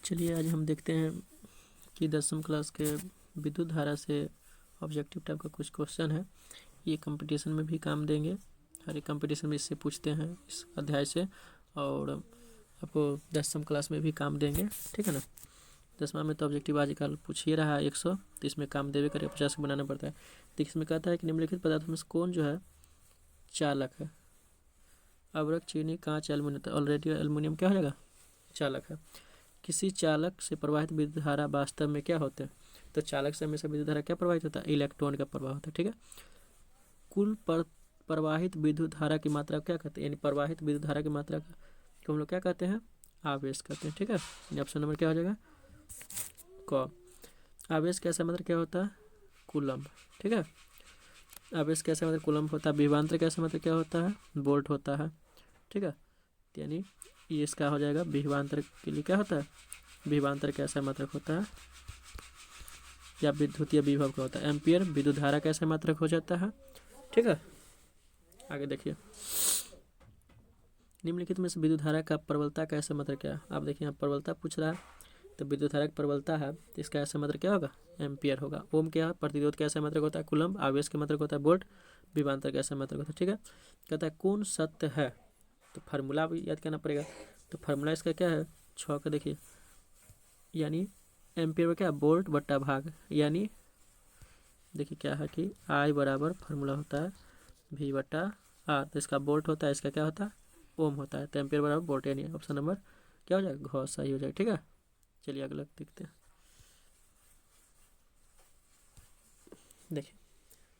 चलिए आज हम देखते हैं कि 10वीं क्लास के विद्युत धारा से ऑब्जेक्टिव टाइप का कुछ क्वेश्चन है। ये कंपटीशन में भी काम देंगे, हर एक कंपटीशन में इससे पूछते हैं इस अध्याय से, और आपको 10वीं क्लास में भी काम देंगे, ठीक है ना। 10वां में तो ऑब्जेक्टिव आजकल पूछ ही रहा है 100, तो इसमें काम देवे करे 50 बनाना पड़ता है। तो इसमें कहता है कि निम्नलिखित पदार्थों में से कौन जो है चालक है। अवरक, चीनी, कांच, एल्युमिनियम। तो ऑलरेडी एल्युमिनियम क्या हो जाएगा, चालक है। किसी चालक से प्रवाहित विद्युत धारा वास्तव में क्या होते हैं। तो चालक से हमेशा विद्युत धारा क्या प्रवाहित होता है, इलेक्ट्रॉन का प्रवाह होता है, ठीक है। कुल प्रवाहित विद्युत धारा की मात्रा क्या कहते हैं, यानी प्रवाहित विद्युत धारा की मात्रा को हम लोग क्या कहते हैं, आवेश कहते हैं, ठीक है। ऑप्शन नंबर क्या हो जाएगा, क। आवेश कैसा मतलब क्या होता है, कूलम्ब, ठीक है। आवेश कैसा मतलब कूलम्ब होता है। विभवांतर कैसा मतलब क्या होता है, वोल्ट होता है, ठीक है। यानी ये इसका हो जाएगा विभवांतर के लिए क्या होता है, विभवांतर कैसा मात्रक होता है, या विद्युतीय विभव का होता है। एम्पियर विद्युत धारा कैसा मात्रक हो जाता है, ठीक है। आगे देखिए, निम्नलिखित में से विद्युत धारा का प्रबलता कैसा मात्रक क्या है। आप देखिए यहाँ प्रबलता पूछ रहा है, तो विद्युत धारा की प्रबलता है, तो इसका ऐसा मात्रक क्या होगा, एम्पियर होगा। ओम क्या है, प्रतिरोध कैसा मात्रक होता है, कूलम्ब। आवेश का मात्रक होता है वोल्ट। विभवांतर कैसा मात्रक होता है, ठीक है। कहता है कौन सत्य है, तो फार्मूला भी याद करना पड़ेगा। तो फार्मूला इसका क्या है, 6 का देखिए, यानी एम्पियर में क्या, वोल्ट बट्टा भाग, यानी देखिए क्या है कि आई बराबर फार्मूला होता है वी बट्टा आर। तो इसका वोल्ट होता है, इसका क्या होता है, ओम होता है। तो एम्पियर बराबर वोल्ट, यानी ऑप्शन नंबर क्या हो जाएगा, घ सही हो जाएगा, ठीक है। चलिए अगला देखते हैं। देखिए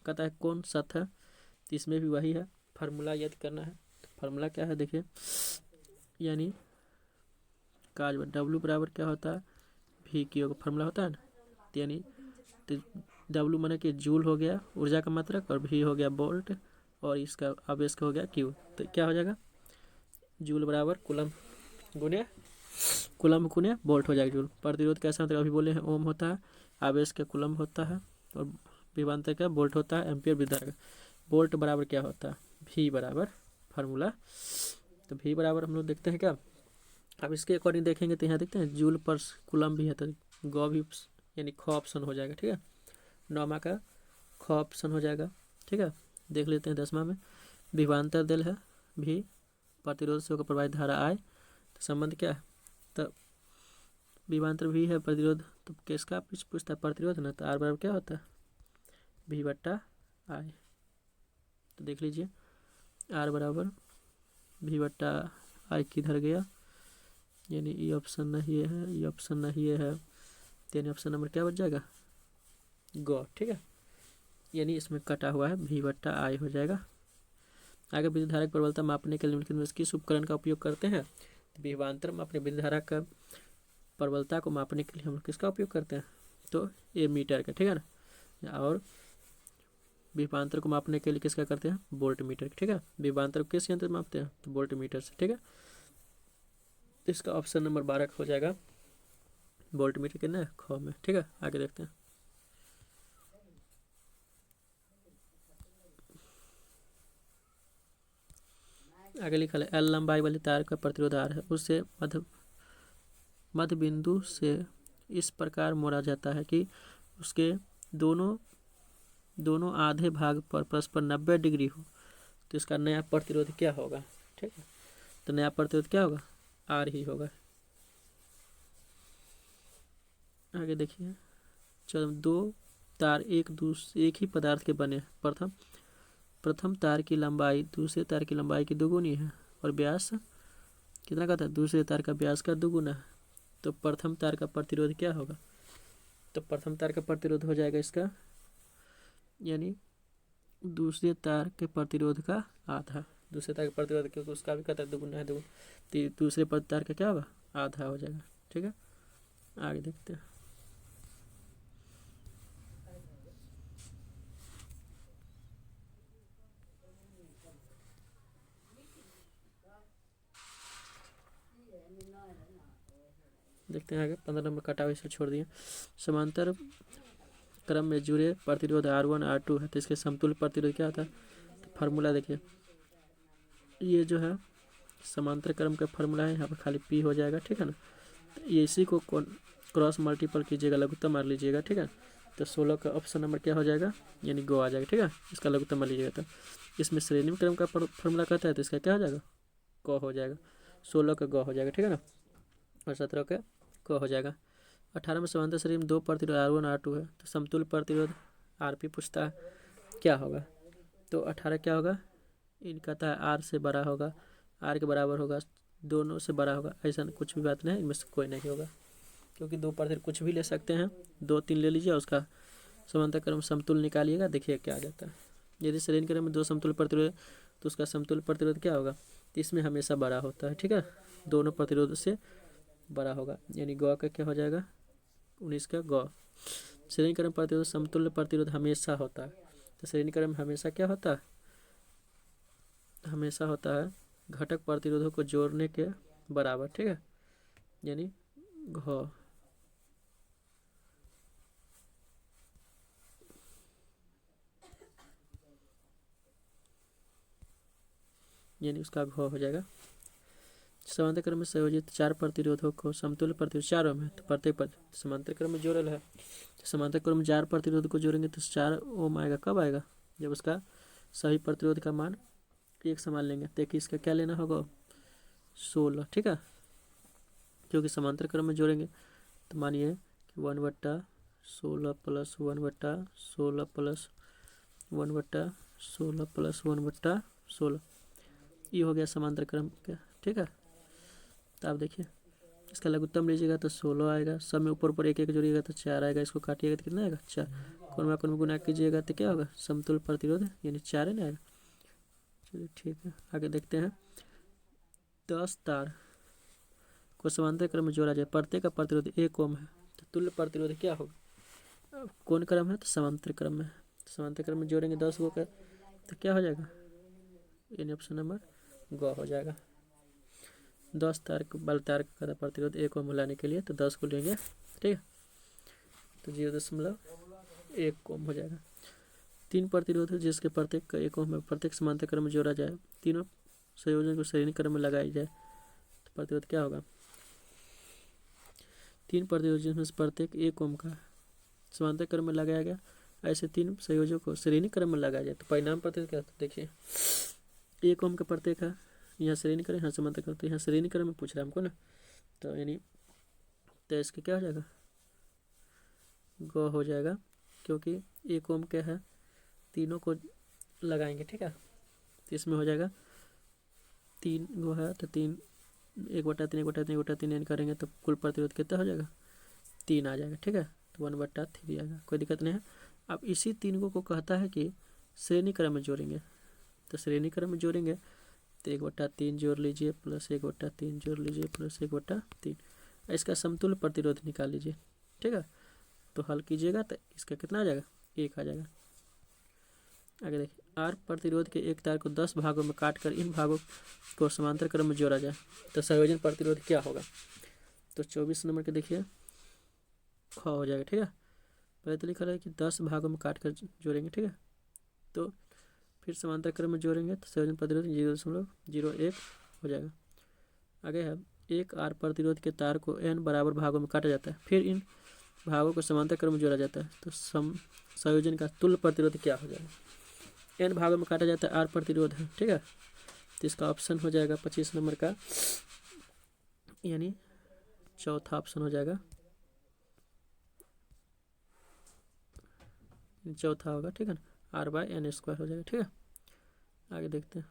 कहता है कौन सत्य है, तो इसमें भी वही है, फार्मूला याद करना है। फार्मूला क्या है देखिए, यानी काज डब्लू बराबर क्या होता है, भी क्यू का फार्मूला होता है ना। तो यानी डब्लू माने कि जूल हो गया ऊर्जा का मात्रक, और भी हो गया वोल्ट, और इसका आवेश का हो गया क्यू। तो क्या हो जाएगा, जूल बराबर कूलम्ब गुने कूलम्ब गुने वोल्ट हो जाएगा जूल। प्रतिरोध कैसा मतलब अभी बोले हैं, ओम होता है। आवेश का कूलम्ब होता है, और विभवांतर का वोल्ट होता है। एम्पियर विद्युत धारा का वोल्ट बराबर क्या होता है, भी बराबर फार्मूला। तो भी बराबर हम लोग देखते हैं क्या, अब इसके अकॉर्डिंग देखेंगे तो यहाँ देखते हैं जूल पर कूलम्ब भी है, तो गौ भी यानी ख ऑप्शन हो जाएगा, ठीक है। 9वां का ख ऑप्शन हो जाएगा, ठीक है। देख लेते हैं 10वां में, विभवांतर दिल है भी, प्रतिरोध से होकर प्रवाहित धारा आए, तो संबंध क्या है, तो विभवांतर भी है, प्रतिरोध तो किसका पूछता है, प्रतिरोध ना। तो आर बराबर क्या होता है, भी बट्टा आई। तो देख लीजिए आर बराबर भी बट्टा आई किधर गया, यानी ये ऑप्शन नहीं है, ये ऑप्शन नहीं है, यानी ऑप्शन नंबर क्या बच जाएगा, ग, ठीक है। यानी इसमें कटा हुआ है, भी बट्टा आई हो जाएगा। आगे विद्युत धारा की प्रबलता मापने के लिए निम्नलिखित में किस उपकरण का उपयोग करते हैं। विभवांतर में अपने विद्युत धारा का प्रबलता को मापने के लिए हम लोग किसका उपयोग करते हैं, तो ये मीटर का, ठीक है ना। और विभवांतर को मापने के लिए किसका करते हैं, वोल्ट मीटर, ठीक है। विभवांतर को किस यंत्र मापते हैं, तो वोल्ट मीटर से, ठीक है। इसका ऑप्शन नंबर 12 हो जाएगा, वोल्ट मीटर कितना ख में, ठीक है। आगे देखते हैं, आगे लिखा है एल लंबाई वाली तार का प्रतिरोध आर है, उससे मध्य बिंदु से इस प्रकार मोड़ा जाता है कि उसके दोनों आधे भाग पर परस्पर 90 डिग्री हो। तो इसका नया प्रतिरोध क्या होगा, ठीक है। तो नया प्रतिरोध क्या होगा, आर ही होगा। आगे देखिए, चलो दो तार एक ही पदार्थ के बने। प्रथम तार की लंबाई दूसरे तार की लंबाई की दोगुनी है, और व्यास कितना का था, दूसरे तार का व्यास का दोगुना है। तो प्रथम तार का प्रतिरोध क्या होगा, तो प्रथम तार का प्रतिरोध हो जाएगा इसका, यानी दूसरे तार के प्रतिरोध का आधा। दूसरे तार के प्रतिरोध क्योंकि उसका भी कहता है दोगुना है, दोगुना, तो दूसरे तार का क्या होगा, आधा हो जाएगा, ठीक है। आगे देखते हैं, देखते हैं आगे 15 नंबर कटा हुआ इसे छोड़ दिए। समांतर क्रम में जुड़े प्रतिरोध R1 R2 है, तो इसके समतुल्य प्रतिरोध क्या होता है, तो फार्मूला देखिए, ये जो है समांतर क्रम का फार्मूला है, यहाँ पर खाली P हो जाएगा, ठीक है ना। ये इसी को क्रॉस मल्टीपल कीजिएगा, लघुत्तम मार लीजिएगा, ठीक है। तो 16 का ऑप्शन नंबर क्या हो जाएगा, यानी गो आ जाएगा, ठीक है। इसका लघुत्तम मार लीजिएगा। तो इसमें श्रेणी क्रम का फॉर्मूला कहता है, तो इसका क्या हो जाएगा, क हो जाएगा। 16 का ग हो जाएगा, ठीक है ना। और 17 का क हो जाएगा। 18 में समांतर श्रेणी में 2 प्रतिरोध R1 R2 है, तो समतुल्य प्रतिरोध RP पूछता है क्या होगा। तो 18 क्या होगा, इन कहता है R से बड़ा होगा, R के बराबर होगा, दोनों से बड़ा होगा, ऐसा कुछ भी बात नहीं, इनमें से कोई नहीं होगा, क्योंकि 2 प्रतिरोध कुछ भी ले सकते हैं। 2 3 ले लीजिए, उसका समांतर क्रम समतुल्य निकालिएगा, देखिए क्या आ जाता है। यदि श्रेणी क्रम में 2 समतुल्य प्रतिरोध तो उसका समतुल्य प्रतिरोध क्या होगा, तो इसमें हमेशा बड़ा होता है, ठीक है। दोनों प्रतिरोध से बड़ा होगा, यानी ग का क्या हो जाएगा, 19 का ग। श्रेणी क्रम प्रतिरोध समतुल्य प्रतिरोध हमेशा होता है, तो श्रेणी क्रम हमेशा क्या होता है, हमेशा होता है घटक प्रतिरोधों को जोड़ने के बराबर, ठीक है, यानी घ। यानी उसका घ हो जाएगा। समांतर क्रम में संयोजित 4 प्रतिरोधों को समतुल्य प्रतिरोध 4 ओम है, तो प्रत्येक समांतर क्रम में जोड़ल है, तो समांतर क्रम में 4 प्रतिरोध को जोड़ेंगे तो 4 ओम आएगा। कब आएगा, जब उसका सही प्रतिरोध का मान एक समान लेंगे। देखिए इसका क्या लेना होगा, 16, ठीक है, क्योंकि समांतर क्रम में जोड़ेंगे। तो मानिए कि 1/16 + 1/16 + 1/16 + 1/16 ये हो गया समांतर क्रम का, ठीक है। तो आप देखिए इसका लघुत्तम लीजिएगा तो 16 आएगा, सब में ऊपर ऊपर एक एक जोड़िएगा तो 4 आएगा, इसको काटिएगा तो कितना आएगा, 4। कोण में गुना कीजिएगा तो क्या होगा, समतुल्य प्रतिरोध यानी 4 है ना आएगा। चलिए ठीक है, आगे देखते हैं। 10 तार को समांतर क्रम में जोड़ा जाए, प्रत्येक का प्रतिरोध 1 ओम है, तो तुल्य प्रतिरोध क्या होगा, कौन क्रम है, तो समांतर क्रम में। समांतर क्रम में जोड़ेंगे 10 गो का, तो क्या हो जाएगा, यानी ऑप्शन नंबर ग हो जाएगा। 10 तार बल तार का प्रतिरोध 1 ओम लाने के लिए तो 10 को लेंगे, ठीक है, तो 0.1 ओम हो जाएगा। 3 प्रतिरोध है जिसके प्रत्येक का 1 ओम में प्रत्येक समांतर क्रम में जोड़ा जाए, तीनों संयोजन को श्रेणी क्रम में लगाई जाए, तो प्रतिरोध क्या होगा। 3 प्रतिरोध जिसमें से प्रत्येक 1 ओम का समांतर क्रम में लगाया गया, ऐसे 3 संयोजकों को श्रेणी क्रम में लगाया जाए, तो परिणाम प्रतिरोध क्या, देखिए 1 ओम का प्रत्येक है, यहाँ श्रेणी क्रम, यहाँ समांतर क्रम, तो यहाँ श्रेणी क्रम में पूछ रहा है हमको ना, तो यानी तो इसका क्या हो जाएगा, ग हो जाएगा, क्योंकि 1 ओम क्या है, तीनों को लगाएंगे, ठीक है। तो इसमें हो जाएगा 3 गो है, तो 3 1/3 1/3 1/3 यानी करेंगे तो कुल प्रतिरोध कितना हो जाएगा, 3 आ जाएगा, ठीक है। तो 1/3 आएगा, कोई दिक्कत नहीं है। अब इसी 3 को कहता है कि श्रेणी क्रम में जोड़ेंगे, तो श्रेणी क्रम में जोड़ेंगे तो 1/3 जोड़ लीजिए, प्लस 1/3 जोड़ लीजिए, प्लस 1/3, इसका समतुल्य प्रतिरोध निकाल लीजिए, ठीक है। तो हल कीजिएगा तो इसका कितना आ जाएगा, 1 आ जाएगा। आगे देखिए, आर प्रतिरोध के एक तार को 10 भागों में काटकर इन भागों को समांतर क्रम में जोड़ा जाए, तो संयोजन प्रतिरोध क्या होगा। तो 24 नंबर के देखिए ख हो जाएगा, ठीक है। पहले तो लिखा है कि 10 भागों में काट कर जोड़ेंगे, ठीक है, तो फिर समांतर क्रम में जोड़ेंगे तो संयोजन प्रतिरोध 0.01 हो जाएगा। आगे है, एक आर प्रतिरोध के तार को n बराबर भागों में काटा जाता है, फिर इन भागों को समांतर क्रम में जोड़ा जाता है, तो संयोजन का तुल्य प्रतिरोध क्या हो जाएगा। n भागों में काटा जाता है, आर प्रतिरोध है, ठीक है, तो इसका ऑप्शन हो जाएगा 25 नंबर का, यानी चौथा ऑप्शन हो जाएगा, चौथा होगा, ठीक है ना, r/n² हो जाएगा, ठीक है। आगे देखते हैं,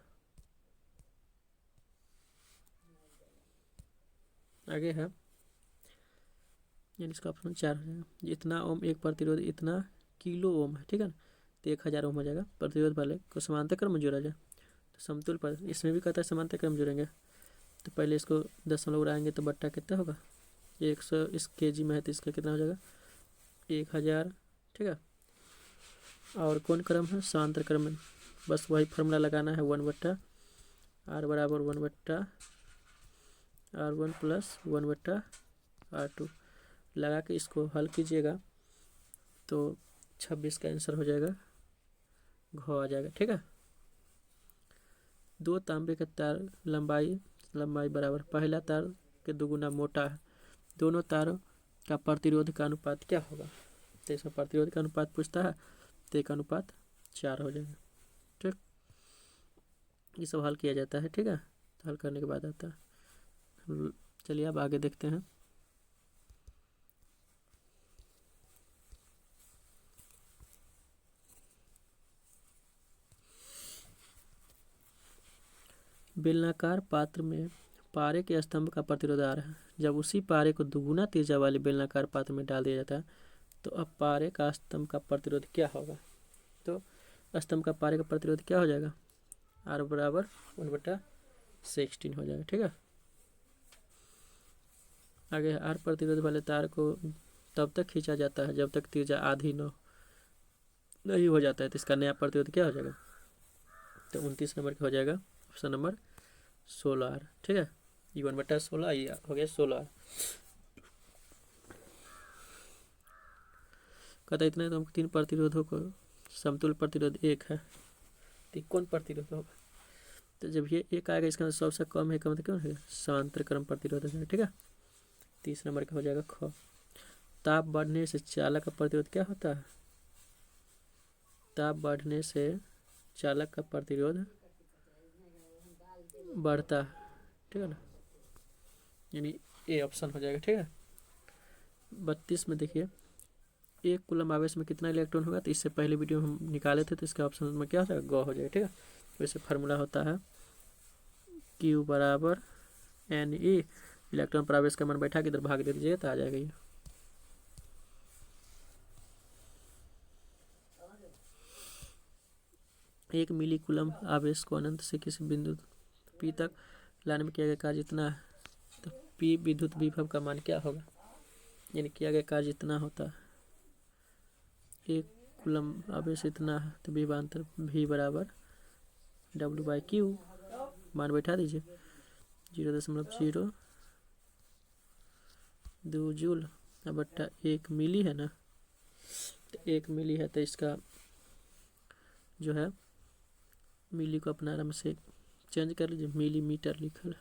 आगे है, यानी इसका ऑप्शन 4 हो जाएगा। इतना ओम एक प्रतिरोध इतना किलो ओम है, ठीक है ना, तो 1000 ओम हो जाएगा। प्रतिरोध वाले को समांतर क्रम में जोड़ा जाए तो समतुल्य पर, इसमें भी कहता है समांतर क्रम जोड़ेंगे, तो पहले इसको दशमलव उड़ाएंगे तो बट्टा कितना होगा, 100, इस kg में है तो इसका कितना हो जाएगा 1000, ठीक है। और कौन क्रम है, समांतर क्रम में, बस वही फार्मूला लगाना है, 1/r बराबर 1/r1 प्लस 1/r2 लगा के इसको हल कीजिएगा तो 26 का आंसर हो जाएगा, घ आ जाएगा, ठीक है। 2 तांबे के तार लंबाई बराबर, पहला तार के 2 गुना मोटा है, दोनों तारों का प्रतिरोध का अनुपात क्या होगा। तो इसमें प्रतिरोध का अनुपात पूछता है, तो एक अनुपात 4 हो जाएगा। ठीक, ये सब हल किया जाता है। ठीक है, तो हल करने के बाद आता है। चलिए अब आगे देखते हैं। बेलनाकार पात्र में पारे के स्तंभ का प्रतिरोध आ रहा है। जब उसी पारे को दुगुना त्रिज्या वाले बेलनाकार पात्र में डाल दिया जाता है तो अब पारे का स्तंभ का प्रतिरोध क्या होगा। तो स्तंभ का पारे का प्रतिरोध क्या हो जाएगा, R बराबर 1/16 हो जाएगा। ठीक है, आगे R प्रतिरोध वाले तार को तब तक खींचा जाता है जब तक त्रिज्या आधी नहीं हो जाता है। तो इसका नया प्रतिरोध क्या हो जाएगा, तो 29 नंबर का हो जाएगा ऑप्शन नंबर 16R। ठीक है, ये 1/16 ये हो गया 16R। कहता इतना तो 3 प्रतिरोधों को समतुल्य प्रतिरोध 1 है, तो कौन प्रतिरोध होगा। तो जब ये 1 आएगा इसका सबसे कम है, कम तो क्यों है, समांतर क्रम प्रतिरोध है। ठीक है, 30 नंबर का हो जाएगा ख। ताप बढ़ने से चालक का प्रतिरोध क्या होता है, ताप बढ़ने से चालक का प्रतिरोध बढ़ता है। ठीक है ना, यानी ए ऑप्शन हो जाएगा। ठीक है, 32 में देखिए 1 कूलम आवेश में कितना इलेक्ट्रॉन होगा। तो इससे पहले वीडियो में हम निकाले थे, तो इसका ऑप्शन में क्या हो जाएगा, ग हो जाएगा। ठीक है, वैसे फार्मूला होता है Q बराबर Ne, इलेक्ट्रॉन पर आवेश का मान बैठा के इधर भाग दे दीजिए तो आ जाएगा ये। एक मिली कूलम आवेश को अनंत से किसी बिंदु P तक लाने में किया गया कार्य जितना है, तो P विद्युत विभव का मान क्या होगा, यानी किया गया कार्य जितना होता है। 1 कूलम आवेश इतना है, तो विभवांतर V बराबर W/Q, मान बैठा दीजिए 0.02 जूल बट्टा 1 मिली है ना, तो 1 मिली है, तो इसका जो है मिली को अपना आराम से चेंज कर लीजिए, मिलीमीटर लिखल है,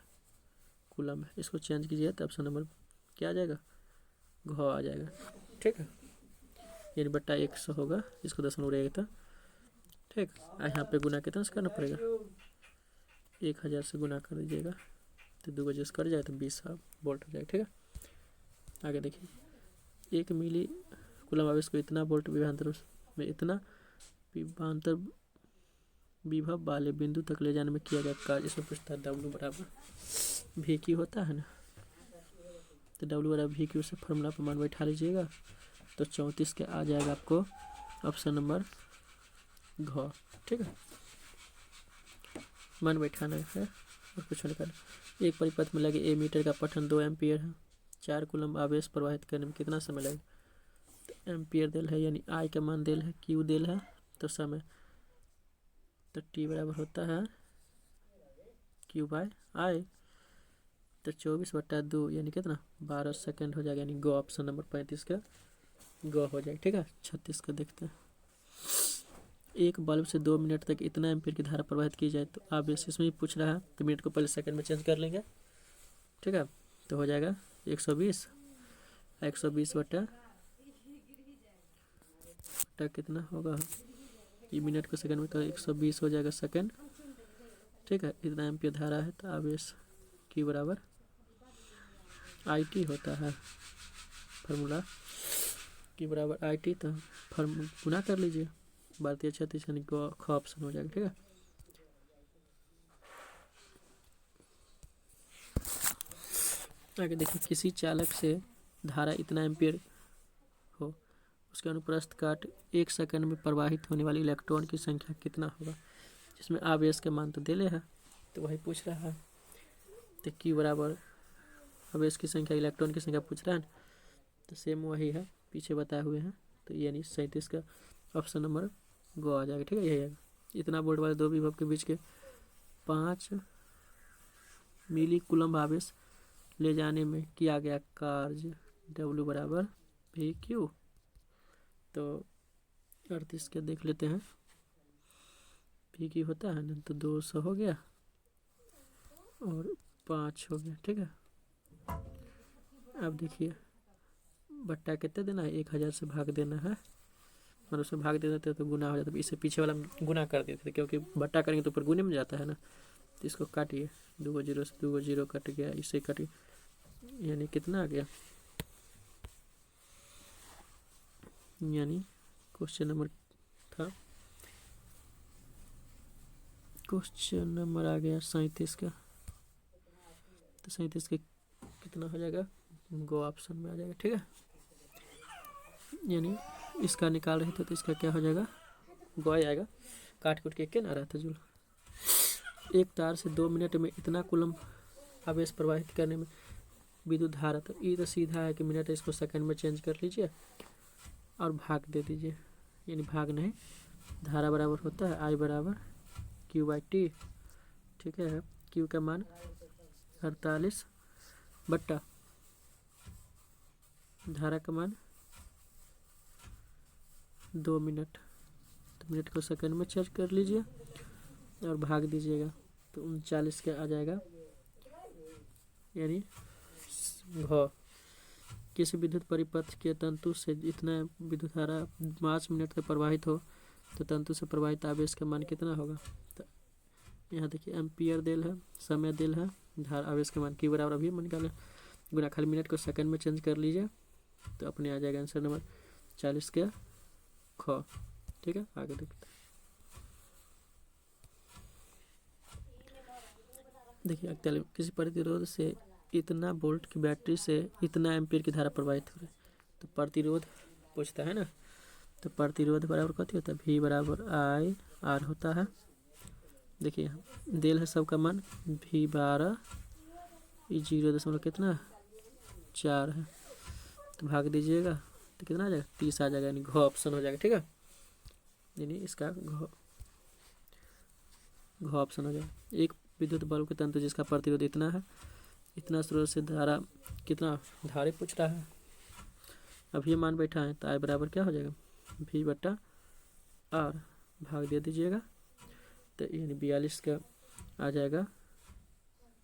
कूलम है, इसको चेंज कीजिए तो ऑप्शन नंबर क्या आ जाएगा, घ आ जाएगा। ठीक है, यानी बट्टा 100 होगा, इसको 10 उड़ेगा तो ठीक। यहाँ पे गुना कितना से करना पड़ेगा, 1000 से गुना कर दीजिएगा तो 2 वजह से कट जाए तो 20 वोल्ट हो जाएगा। ठीक है, आगे देखिए 1 मिली कूलम आवेश को इतना वोल्ट विभवांतर में इतना विभवांतर विभव वाले बिंदु तक ले जाने में किया गया कार्य, इसमें पूछता है W बराबर VQ होता है ना, तो W बराबर VQ से फॉर्मूला पर मान बैठा लीजिएगा तो 34 के आ जाएगा आपको ऑप्शन नंबर घ। ठीक है, मान बैठाना है और कुछ नहीं करना। एक परिपथ में लगे ए मीटर का पठन 2 एम्पियर है, 4 कूलम आवेश प्रवाहित करने में कितना समय लगेगा। तो एम्पियर दिल है, यानी आई का मान दिल है, क्यू दिल है, तो समय तो टी बराबर होता है Q/I, तो 24/2 यानी कितना 12 सेकेंड हो जाएगा, यानी गो ऑप्शन नंबर 35 का गो हो जाएगा। ठीक है, 36 का देखते हैं। एक बल्ब से 2 मिनट तक इतना एम्पीयर की धारा प्रवाहित की जाए, तो आप इसमें भी पूछ रहा है तो मिनट को पहले सेकंड में चेंज कर लेंगे। ठीक है, तो हो जाएगा 120 बटा कितना होगा, ये मिनट को सेकंड में तो 120 हो जाएगा सेकंड। ठीक है, इतना एम्पीयर धारा है, तो आवेश की बराबर IT होता है, फार्मूला की बराबर IT, तो गुना कर लीजिए, 32 यानी ख ऑप्शन हो जाएगा। ठीक है, आगे देखिए किसी चालक से धारा इतना एम्पीयर हो, उसके अनुप्रस्थ काट 1 सेकंड में प्रवाहित होने वाली इलेक्ट्रॉन की संख्या कितना होगा, जिसमें आवेश के मान तो दिले है, तो वही पूछ रहा है। तो Q बराबर आवेश की संख्या इलेक्ट्रॉन की संख्या पूछ रहा है, तो सेम वही है पीछे बताए हुए हैं, तो यानी 37 का ऑप्शन नंबर गो आ जाएगा। ठीक है, यही आएगा। इतना वोल्ट वाले दो विभव के बीच के 5 मिली कूलम आवेश ले जाने में किया गया कार्य W बराबर VQ, तो 38 के देख लेते हैं, VQ होता है ना, तो 200 हो गया और 5 हो गया। ठीक है, अब देखिए बट्टा कितने देना है, 1000 से भाग देना है, मतलब उसमें भाग दे देते तो गुना हो जाता है। इससे पीछे वाला गुना कर देते थे, क्योंकि बट्टा करेंगे तो ऊपर गुने में जाता है ना। तो इसको काटिए, 2 जीरो से 2 जीरो कट गया, इससे कटिए, यानी कितना आ गया, यानी क्वेश्चन नंबर था, क्वेश्चन नंबर आ गया 37 का। तो 37 के कितना हो जाएगा, गो ऑप्शन में आ जाएगा। ठीक है, यानी इसका निकाल रहे थे तो इसका क्या हो जाएगा, गो आएगा। काट कुट के क्या ना रहा था जुल। एक तार से 2 मिनट में इतना कूलम आवेश प्रवाहित करने में विद्युत धारा, तो ये तो सीधा है कि मिनट, इसको सेकंड में चेंज कर लीजिए और भाग दे दीजिए, यानी भाग नहीं, धारा बराबर होता है I बराबर Q/T। ठीक है, Q का मान 48 बट्टा धारा का मान 2 मिनट, तो मिनट को सेकंड में चेंज कर लीजिए और भाग दीजिएगा, तो 39 का आ जाएगा, यानी घ। किसी विद्युत परिपथ के तंतु से इतना विद्युत धारा 5 मिनट तक प्रवाहित हो तो तंतु से प्रवाहित आवेश का मान कितना होगा। तो यहाँ देखिए एम्पियर देल है, समय देल है, धारा आवेश का मान Q बराबर अभी मान निकाले, गुना खाली मिनट को सेकंड में चेंज कर लीजिए तो अपने आ जाएगा आंसर नंबर 40 के ख। ठीक है, आगे देखते हैं। देखिए किसी प्रतिरोध से इतना वोल्ट की बैटरी से इतना एम्पीयर की धारा प्रवाहित हो रही है, तो प्रतिरोध पूछता है ना, तो प्रतिरोध बराबर कथी होता है, V बराबर I R होता है। देखिए देल है सबका मान V12, 0 कितना 4 है, तो भाग दीजिएगा तो कितना आ जाएगा 30 आ जाएगा, यानी घ ऑप्शन हो जाएगा। ठीक है, यानी इसका घ ऑप्शन हो जाएगा। एक विद्युत बल्ब के तंतु जिसका प्रतिरोध इतना है, इतना स्रोत से धारा कितना धारे पूछ रहा है, अब ये मान बैठा है, तो I बराबर क्या हो जाएगा V/R, भाग दे दीजिएगा, तो यानी 42 का आ जाएगा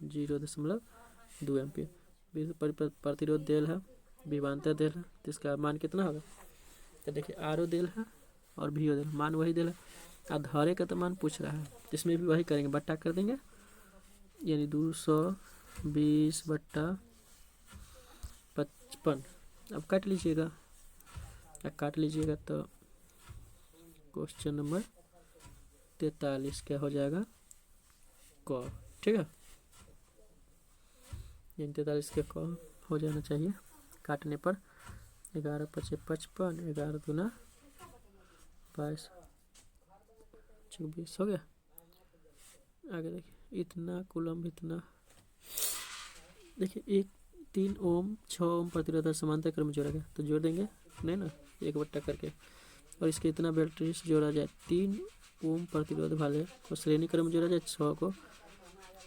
0.2 एम्पियर। प्रतिरोध देल है, विभवांतर देल है, तो इसका मान कितना होगा, तो देखिए आर देल है और भी देल, मान वही देल है, और धारे का तो मान पूछ रहा है, इसमें भी वही करेंगे, बट्टा कर देंगे, यानी 220/55। अब काट लीजिएगा, तो क्वेश्चन नंबर 43 क्या हो जाएगा क। ठीक है, यानी 43 के क हो जाना चाहिए काटने पर। 11×5 = 55, 11 दूना 22, 24 हो गया। आगे देखिए इतना कूलम, इतना देखिए 3 ओम 6 ओम प्रतिरोध समांतर क्रम में जोड़ा गया, तो जोड़ देंगे नहीं ना, 1 करके, और इसके इतना बैटरी से जोड़ा जाए, 3 ओम प्रतिरोध वाले को श्रेणी क्रम में जोड़ा जाए, 6 को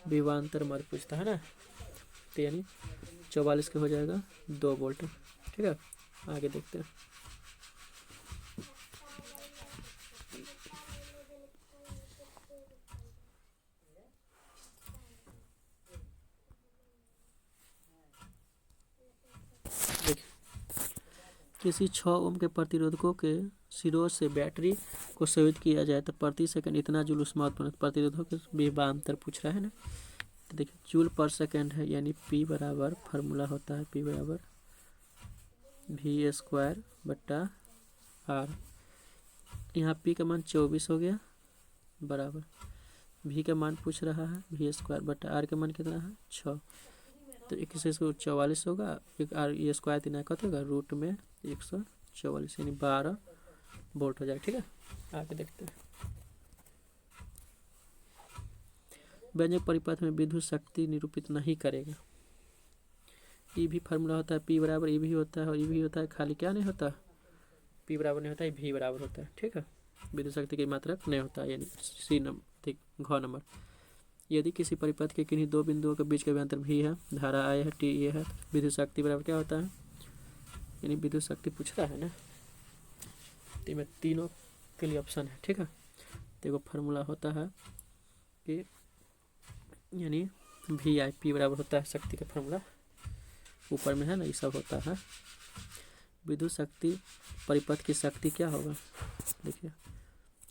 विभवांतर मार्ग पूछता है ना, तो यानी 44 का हो जाएगा 2 वोल्ट। ठीक है, आगे देखते हैं। किसी 6 ओम के प्रतिरोधकों के सिरों से बैटरी को संचालित किया जाए तो प्रति सेकंड इतना जूल ऊष्मा उत्पन्न, प्रतिरोधकों के विभवांतर पूछ रहा है ना, तो देखिए जूल पर सेकंड है, यानी P बराबर फार्मूला होता है P बराबर V²/R। यहाँ P का मान 24 हो गया, बराबर V का मान पूछ रहा है V²/R का मान कितना है 6, तो 144 होगा, एक R ये स्क्वायर 3 कत होगा रूट में 144, यानी 12 वोल्ट हो जाएगा। ठीक है, आगे देखते हैं। व्यंजक परिपथ में विद्युत शक्ति निरूपित नहीं करेगा, ये भी फार्मूला होता है P बराबर ये भी होता है और ये भी होता है, खाली क्या नहीं होता, P बराबर नहीं होता है, V बराबर होता है। ठीक है, विद्युत शक्ति की मात्रा नहीं होता, यानी C नंबर, ठीक, घ नंबर। यदि किसी परिपथ के किन्हीं 2 बिंदुओं के बीच का व्यंतर V है, धारा I है, T ये है, विद्युत शक्ति बराबर क्या होता है, यानी विद्युत शक्ति पूछ रहा है ना, तो में तीनों के लिए ऑप्शन है। ठीक है, तो एगो फार्मूला होता है कि यानी VI P बराबर होता है शक्ति का फार्मूला ऊपर में है ना, ये सब होता है। विद्युत शक्ति परिपथ की शक्ति क्या होगा, देखिए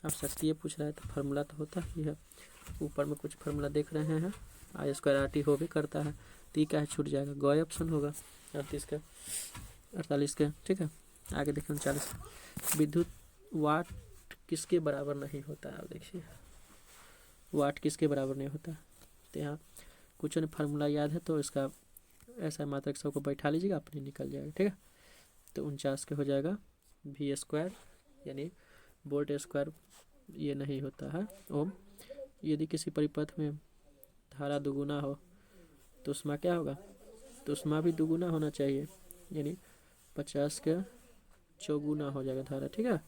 अब शक्ति ये पूछ रहा है तो फार्मूला तो होता ही है। ऊपर में कुछ फार्मूला देख रहे हैं, आई स्क्वायर आर टी हो भी करता है, तो क्या है छूट जाएगा, गॉय ऑप्शन होगा 38 का 48 का। ठीक है, आगे देखिए 39। विद्युत वाट किसके बराबर नहीं होता है, अब देखिए वाट किसके बराबर नहीं होता। तो यहाँ कुछ ने फार्मूला याद है तो इसका ऐसा मात्रक सबको बैठा लीजिएगा, अपने निकल जाएगा। ठीक है, तो 49 के हो जाएगा वी स्क्वायर यानी वोल्ट स्क्वायर ये नहीं होता है ओम। यदि किसी परिपथ में धारा दुगुना हो तो उसमें क्या होगा, तो उसमें भी दुगुना होना चाहिए, यानी 50 का चौगुना हो जाएगा धारा। ठीक है,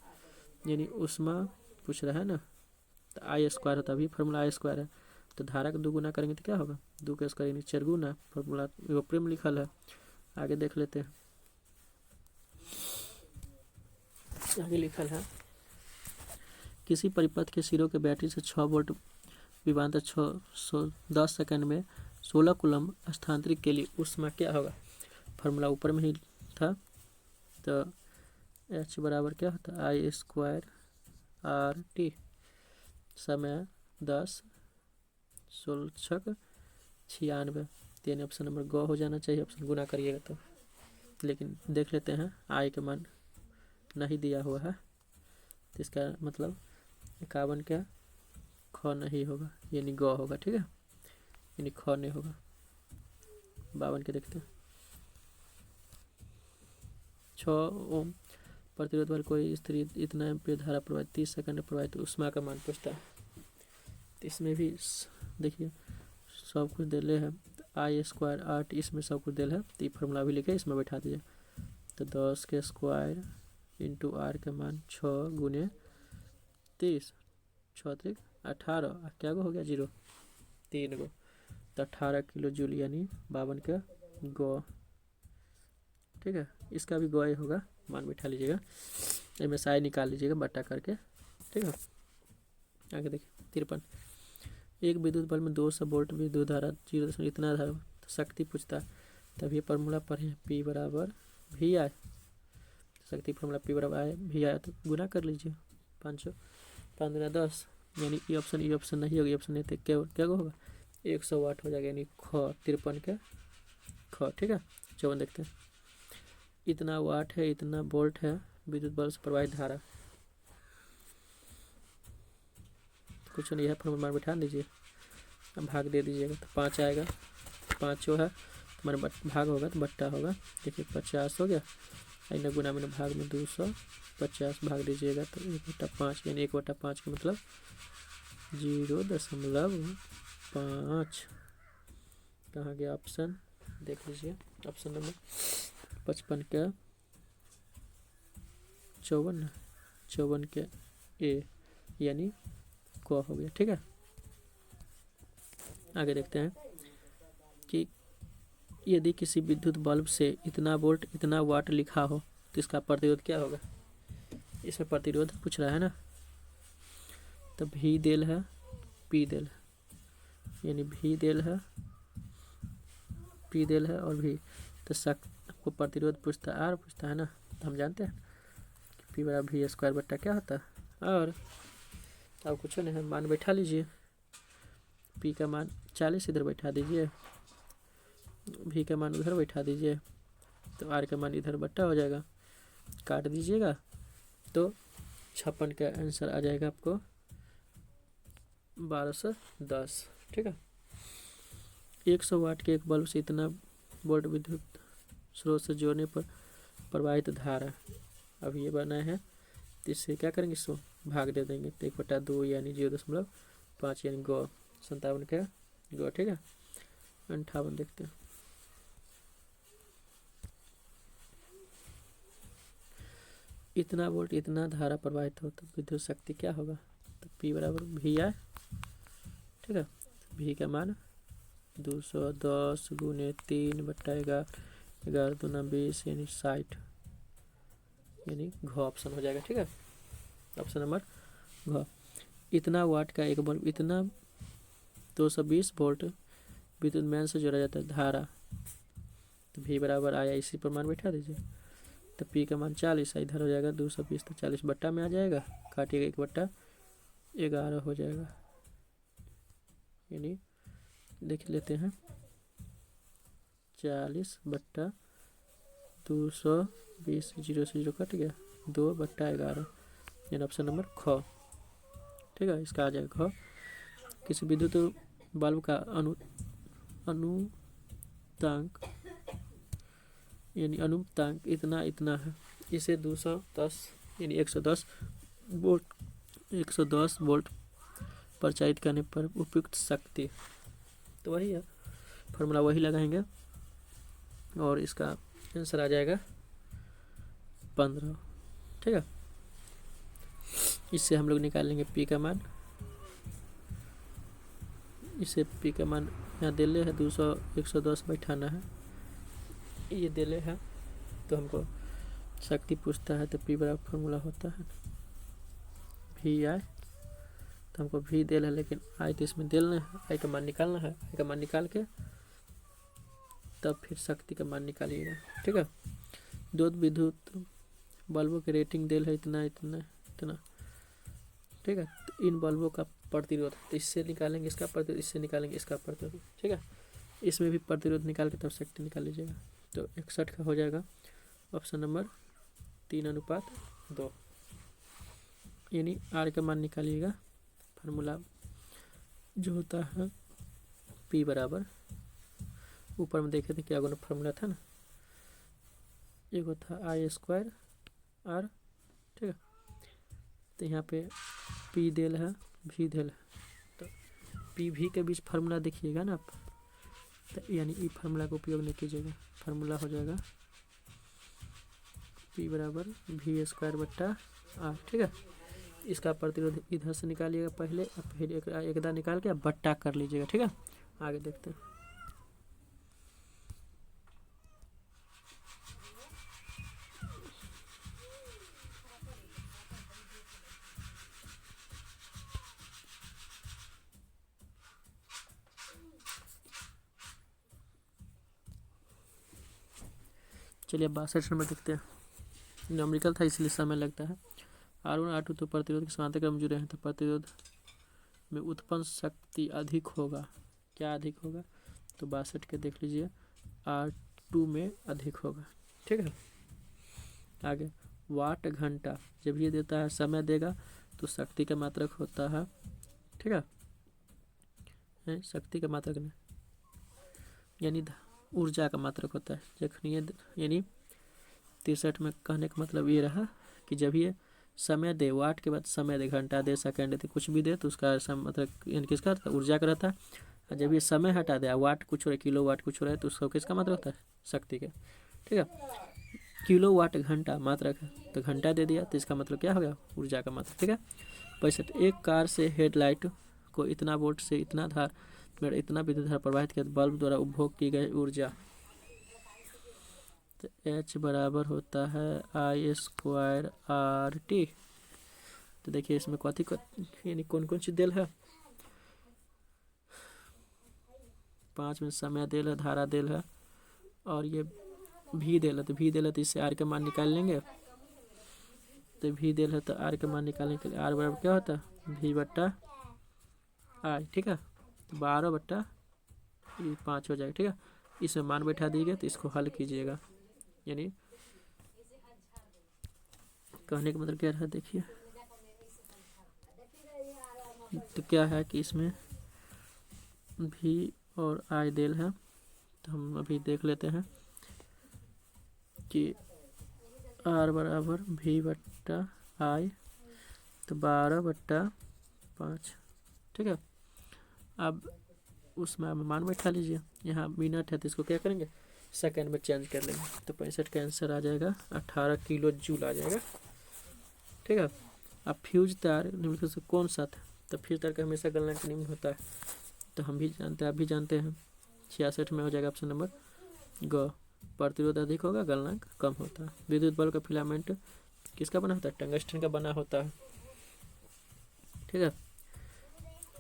यानी उसमें पूछ रहा है ना, तो आई स्क्वायर होता है, अभी फार्मूला आई स्क्वायर है, तो धारा का दुगुना करेंगे तो क्या होगा, 2 का स्क्वायर यानी 4 गुना, फार्मूला प्रेम लिखल है। आगे देख लेते हैं, आगे लिखल है किसी परिपथ के सिरों के बैटरी से 6 वोल्ट विभवांतर 10 सेकंड में 16 कूलम्ब स्थानांतरित के लिए उसमें क्या होगा, फार्मूला ऊपर में ही था, तो एच बराबर क्या होता है आई स्क्वायर आर टी, समय 10 16 96, यानी ऑप्शन नंबर ग हो जाना चाहिए, ऑप्शन गुना करिएगा तो। लेकिन देख लेते हैं आई के मान नहीं दिया हुआ है, तो इसका मतलब 51 का ख नहीं होगा, यानी ग होगा। ठीक है, यानी ख नहीं होगा। 52 के देखते हैं, 6 ओम प्रतिरोध वाले कोई स्थिर इतना एम्पीयर धारा प्रवाहित 30 सेकंड में प्रवाहित उष्मा का मान पूछता है। तो इसमें भी देखिए सब कुछ दिले है, आई स्क्वायर आर टी इसमें सब कुछ दिल है, तो ये फार्मूला भी लिखे इसमें बैठा दीजिए। तो 10 के स्क्वायर इंटू आर का मान 6 गुने 30 6 3 18 क्या गो हो गया 0 3 गो, तो 18 किलो जूल यानी 52 का गो। ठीक है, इसका भी गो होगा, मान बैठा लीजिएगा, MSI निकाल लीजिएगा बट्टा करके। ठीक है, आगे देखिए 53। एक विद्युत बल्ब में 200 वोल्ट विद्युत धारा 0 इतना धारा तो शक्ति पूछता है, तभी फार्मूला पढ़े P बराबर वी आई, शक्ति फार्मूला P बराबर आई वी आई, तो गुना कर लीजिए 5 5 गुना 10, यानी ये ऑप्शन नहीं होगा, ऑप्शन नहीं, तो क्या होगा 100 वाट हो जाएगा, यानी ख 53 का ख। ठीक है, 54 देखते हैं, इतना वाट है इतना वोल्ट है विद्युत बल्ब से प्रवाहित धारा, कुछ नहीं है, फार्मूला बैठा दीजिए, अब भाग दे दीजिएगा तो 5 आएगा, 5 है हमारे भाग होगा तो बट्टा होगा। देखिए 50 हो गया, इन्हें गुना में भाग में 250 भाग दीजिएगा तो 1/5, यानी 1/5 का मतलब 0.5। कहाँ गया ऑप्शन, देख लीजिए ऑप्शन नंबर 55 का 54 के ए, यानी को हो गया। ठीक है, आगे देखते हैं कि यदि किसी विद्युत बल्ब से इतना वोल्ट इतना वाट लिखा हो तो इसका प्रतिरोध क्या होगा, इसमें प्रतिरोध पूछ रहा है ना, तो भी देल है पी देल है, यानी भी देल है पी देल है और भी, तो आपको प्रतिरोध पूछता आर पूछता है ना, तो हम जानते हैं कि पी बराबर वी स्क्वायर बट्टा क्या होता है, और अब कुछ नहीं है, मान बैठा लीजिए, पी का मान 40 इधर बैठा दीजिए, भी का मान उधर बैठा दीजिए, तो आर का मान इधर बट्टा हो जाएगा, काट दीजिएगा तो 56 का आंसर आ जाएगा आपको 1210। ठीक है, 100 वाट के एक बल्ब से इतना वोल्ट विद्युत स्रोत से जोड़ने पर प्रवाहित धारा अब ये बना है, तो इससे क्या करेंगे, इसको भाग दे देंगे, तो 1/2 यानी 0.5 यानी गो 57 का गो। ठीक है, 58 देखते हैं, इतना वोल्ट इतना धारा प्रवाहित हो तो विद्युत शक्ति क्या होगा, तो P बराबर वी आई। ठीक है, भी का मान 210 गुने 3/11 11 दूना 20 यानी 60, यानी घ ऑप्शन हो जाएगा। ठीक है, ऑप्शन नंबर घ। इतना वाट का एक बल्ब इतना 220 वोल्ट विद्युत मैन से जोड़ा जाता है धारा तो भी बराबर आया, इसी पर मान बैठा दीजिए। तो पी का मान 40 है, इधर हो जाएगा 220, तो 40 बट्टा में आ जाएगा, काटिएगा 1/11 हो जाएगा। यानी देख लेते हैं, 40/220, 0 से 0 कट गया, 2/11, यानी ऑप्शन नंबर ख। ठीक है, इसका आ जाएगा ख। किसी विद्युत बल्ब का अनुतांक यानी अनुपातांक इतना है, इसे 210 यानी 110 वोल्ट प्रचारित करने पर उपयुक्त शक्ति, तो वही है, फॉर्मूला वही लगाएंगे और इसका आंसर आ जाएगा 15। ठीक है, इससे हम लोग निकालेंगे पी का मान। इसे पी का मान यहाँ दिले है 110 बैठाना है, ये दिले है, तो हमको शक्ति पूछता है, तो पी बराबर फॉर्मूला होता है वी आई, तो हमको वी दिल है, लेकिन आई तो इसमें दिल नहीं है, आई का मान निकालना है, आई का मान निकाल के तब फिर शक्ति का मान निकालिएगा। ठीक है, दो विद्युत बल्बों की रेटिंग दिल है इतना इतना इतना। ठीक है, तो इन बल्बों का प्रतिरोध, तो इससे निकालेंगे इसका प्रतिरोध, इससे निकालेंगे इसका प्रतिरोध। ठीक है, इसमें भी प्रतिरोध निकाल के तब शक्ति निकाल लीजिएगा, तो 61 का हो जाएगा ऑप्शन नंबर 3:2, यानी आर का मान निकालिएगा। फार्मूला जो होता है पी बराबर, ऊपर में देखे थे क्या गुना फार्मूला था ना, एक था I² R। ठीक है, तो यहाँ पे पी दिल है, भी दिल है, तो पी भी के बीच फार्मूला देखिएगा ना आप, तो यानी ई फार्मूला का उपयोग नहीं कीजिएगा, फार्मूला हो जाएगा पी बराबर V² R। ठीक है, इसका प्रतिरोध इधर से निकालिएगा पहले, और फिर एकदा निकाल के बट्टा कर लीजिएगा। ठीक है, आगे देखते हैं। चलिए 62 नंबर देखते हैं। न्यूमेरिकल था इसलिए समय लगता है। R1 R2 तो प्रतिरोध के समांतर क्रम जुड़े हैं, तो प्रतिरोध में उत्पन्न शक्ति अधिक होगा। क्या अधिक होगा, तो 62 के देख लीजिए, R2 में अधिक होगा। ठीक है, आगे वाट घंटा, जब ये देता है समय देगा तो शक्ति का मात्रक होता है। ठीक है, शक्ति का मात्रक नहीं, यानी ऊर्जा का मात्रक होता है। जखनी यानी 63 में कहने का मतलब ये रहा कि जब ये समय दे, वाट के बाद समय दे, घंटा दे, सेकंड दे, कुछ भी दे, तो उसका मतलब यानी किसका ऊर्जा का रहता है। और जब ये समय हटा दे, वाट कुछ हो रहा है, किलो वाट कुछ हो रहा है, तो उसका किसका मात्रक होता है, शक्ति का। ठीक है, किलो वाट घंटा मात्रक है, तो घंटा दे दिया, तो इसका मतलब क्या हो गया, ऊर्जा का मात्रक। ठीक है, 65 एक कार से हेडलाइट को इतना वोल्ट से इतना इतना विद्युत धारा प्रवाहित कर बल्ब द्वारा उपभोग की गई ऊर्जा, तो H बराबर होता है I² RT। तो देखिए इसमें कथी यानी कौन कौन सी दिल है, 5 में समय दिल है, धारा दिल है, और ये भी दिल है, तो भी दिल है, तो इससे R का मान निकाल लेंगे। तो भी दिल है, तो R का मान निकालने के लिए R बराबर क्या होता है, V/I। ठीक है, 12/5 हो जाएगा। ठीक है, इसमें मान बैठा दीजिए, तो इसको हल कीजिएगा। यानी कहने का मतलब क्या रहा, देखिए तो क्या है कि इसमें भी और आई दिल है, तो हम अभी देख लेते हैं कि R बराबर V/I, तो 12/5। ठीक है, अब उसमें मान बैठा लीजिए, यहाँ मिनट है तो इसको क्या करेंगे, सेकंड में चेंज कर लेंगे, तो 65 का आंसर आ जाएगा 18 किलो जूल आ जाएगा। ठीक है, अब फ्यूज तार निम्नलिखित से कौन सा था, तो फ्यूज तार का हमेशा गलनांक निम्न होता है, तो हम भी जानते हैं, आप भी जानते हैं, 66 में हो जाएगा ऑप्शन नंबर ग। प्रतिरोध अधिक होगा, गलनांक कम होता है। विद्युत बल्ब का फिलामेंट किसका बना होता है, टंगस्टन का बना होता है। ठीक है,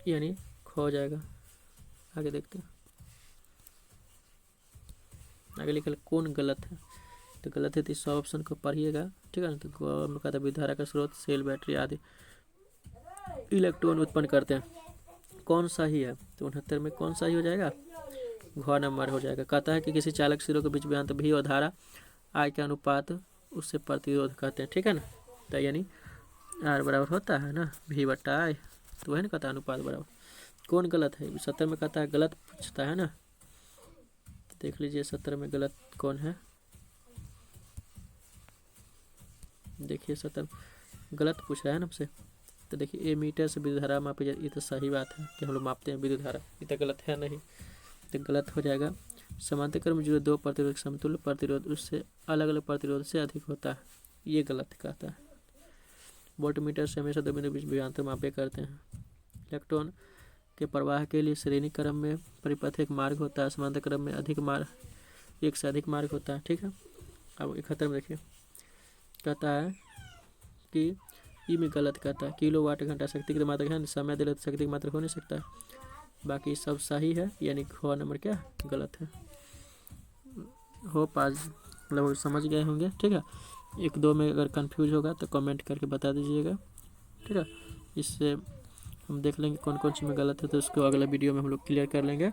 यानी खो जाएगा। आगे देखते हैं। आगे लिखा कौन गलत है, तो गलत है तो इस ऑप्शन को पढ़िएगा, ठीक है ना। तो हम लोग का विद्युत धारा का स्रोत सेल, बैटरी आदि इलेक्ट्रॉन उत्पन्न करते हैं, कौन सही है, तो 69 में कौन सही हो जाएगा, घ नंबर हो जाएगा। कहता है कि किसी चालक सिरों के बीच विभवांतर भी और धारा I के अनुपात उससे प्रतिरोध कहते हैं, ठीक है ना। तो यानी R बराबर होता है ना V/I, तो वही ना कहता है अनुपात बराबर। कौन गलत है, 70 में कहता है गलत पूछता है ना, तो देख लीजिए 70 में गलत कौन है, देखिए 70 गलत पूछ रहा है ना हमसे। तो देखिए ए मीटर से विद्युत धारा मापी जाती है, ये तो सही बात है कि हम लोग मापते हैं विद्युत धारा, ये तो गलत है नहीं, तो गलत हो जाएगा। समांतर क्रम में जुड़े दो प्रतिरोध समतुल्य प्रतिरोध उससे अलग अलग प्रतिरोध से अधिक होता है, ये गलत कहता है। वोल्टमीटर से हमेशा दो बिंदु बीच विभवांतर मापे करते हैं। इलेक्ट्रॉन के प्रवाह के लिए श्रेणी क्रम में परिपथ एक मार्ग होता है, समांतर क्रम में अधिक मार्ग, एक से अधिक मार्ग होता है, ठीक है। अब 71 में देखिए कहता है कि ई में गलत कहता है, किलो वाट घंटा शक्ति की मात्रा है, समय दे शक्ति की मात्रा हो नहीं सकता है, बाकी सब सही है, यानी ख नंबर क्या गलत है। होप आज लगभग समझ गए होंगे, ठीक है। एक दो में अगर कंफ्यूज होगा तो कमेंट करके बता दीजिएगा, ठीक है। इससे हम देख लेंगे कौन कौन सी में गलत है, तो उसको अगला वीडियो में हम लोग क्लियर कर लेंगे,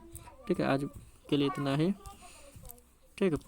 ठीक है। आज के लिए इतना ही, ठीक है।